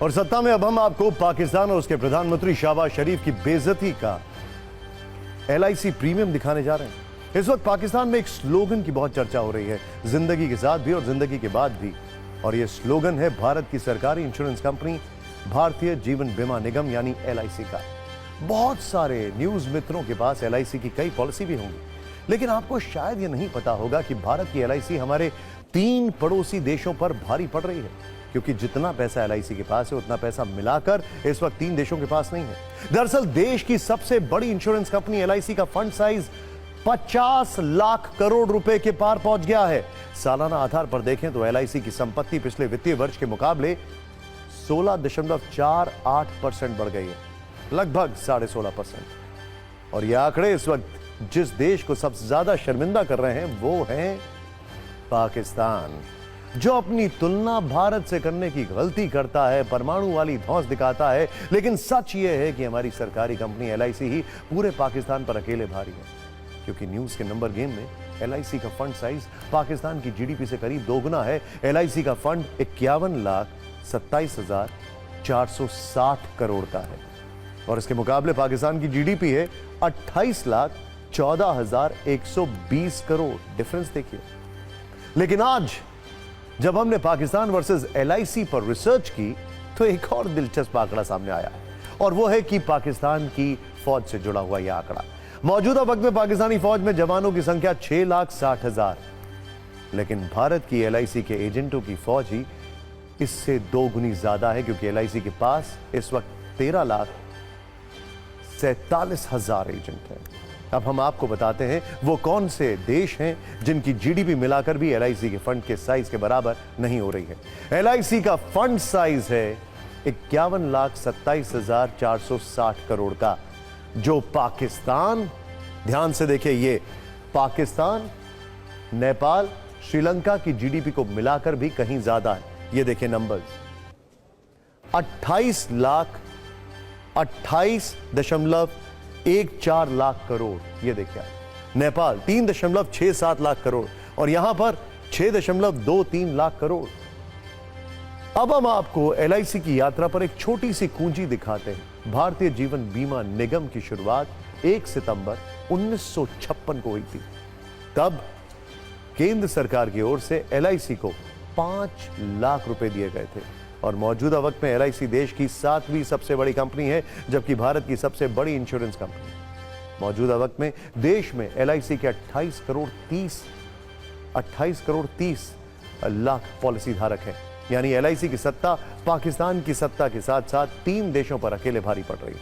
और सत्ता में अब हम आपको पाकिस्तान और उसके प्रधानमंत्री शहबाज शरीफ की बेइज्जती का LIC प्रीमियम दिखाने जा रहे हैं। इस वक्त पाकिस्तान में एक स्लोगन की बहुत चर्चा हो रही है, जिंदगी के साथ भी और जिंदगी के बाद भी। और यह स्लोगन है भारत की सरकारी इंश्योरेंस कंपनी भारतीय जीवन बीमा निगम यानी LIC का। बहुत सारे न्यूज मित्रों के पास LIC की कई पॉलिसी भी होंगी, लेकिन आपको शायद यह नहीं पता होगा कि भारत की LIC हमारे 3 पड़ोसी देशों पर भारी पड़ रही है, क्योंकि जितना पैसा LIC के पास है उतना पैसा मिलाकर इस वक्त 3 देशों के पास नहीं है। दरअसल देश की सबसे बड़ी इंश्योरेंस कंपनी LIC का फंड साइज 50 लाख करोड़ रुपए के पार पहुंच गया है। सालाना आधार पर देखें तो LIC की संपत्ति पिछले वित्तीय वर्ष के मुकाबले 16.48% बढ़ गई है, लगभग 16.5%। और यह आंकड़े इस वक्त जिस देश को सबसे ज्यादा शर्मिंदा कर रहे हैं वो है पाकिस्तान, जो अपनी तुलना भारत से करने की गलती करता है, परमाणु वाली धौंस दिखाता है। लेकिन सच यह है कि हमारी सरकारी कंपनी LIC ही पूरे पाकिस्तान पर अकेले भारी है, क्योंकि न्यूज के नंबर गेम में LIC का फंड साइज पाकिस्तान की GDP से करीब दोगुना है। LIC का फंड 51,27,460 करोड़ का है और इसके मुकाबले पाकिस्तान की GDP है 28,14,120 करोड़। डिफरेंस देखिए। लेकिन आज जब हमने पाकिस्तान वर्सेस LIC पर रिसर्च की तो एक और दिलचस्प आंकड़ा सामने आया है, और वो है कि पाकिस्तान की फौज से जुड़ा हुआ यह आंकड़ा। मौजूदा वक्त में पाकिस्तानी फौज में जवानों की संख्या 6,60,000, लेकिन भारत की LIC के एजेंटों की फौज ही इससे 2 गुनी ज्यादा है, क्योंकि LIC के पास इस वक्त 13,47,000 एजेंट हैं। अब हम आपको बताते हैं वो कौन से देश हैं जिनकी GDP मिलाकर भी LIC के फंड के साइज के बराबर नहीं हो रही है। LIC का फंड साइज है 51,27,460 करोड़ का, जो पाकिस्तान, ध्यान से देखिए, ये पाकिस्तान, नेपाल, श्रीलंका की GDP को मिलाकर भी कहीं ज्यादा है। ये देखिए नंबर्स, 28.14 लाख करोड़, ये देखिए। नेपाल 3.67 लाख करोड़ और यहां पर 6.23 लाख करोड़। अब हम आपको LIC की यात्रा पर एक छोटी सी कुंजी दिखाते हैं। भारतीय जीवन बीमा निगम की शुरुआत 1 सितंबर 1956 को हुई थी। तब केंद्र सरकार की ओर से LIC को 5 लाख रुपए दिए गए थे और मौजूदा वक्त में LIC देश की 7वीं सबसे बड़ी कंपनी है, जबकि भारत की सबसे बड़ी इंश्योरेंस कंपनी। मौजूदा वक्त में देश में LIC के 28 करोड़ 30 लाख पॉलिसी धारक हैं। यानी LIC की सत्ता पाकिस्तान की सत्ता के साथ साथ 3 देशों पर अकेले भारी पड़ रही है।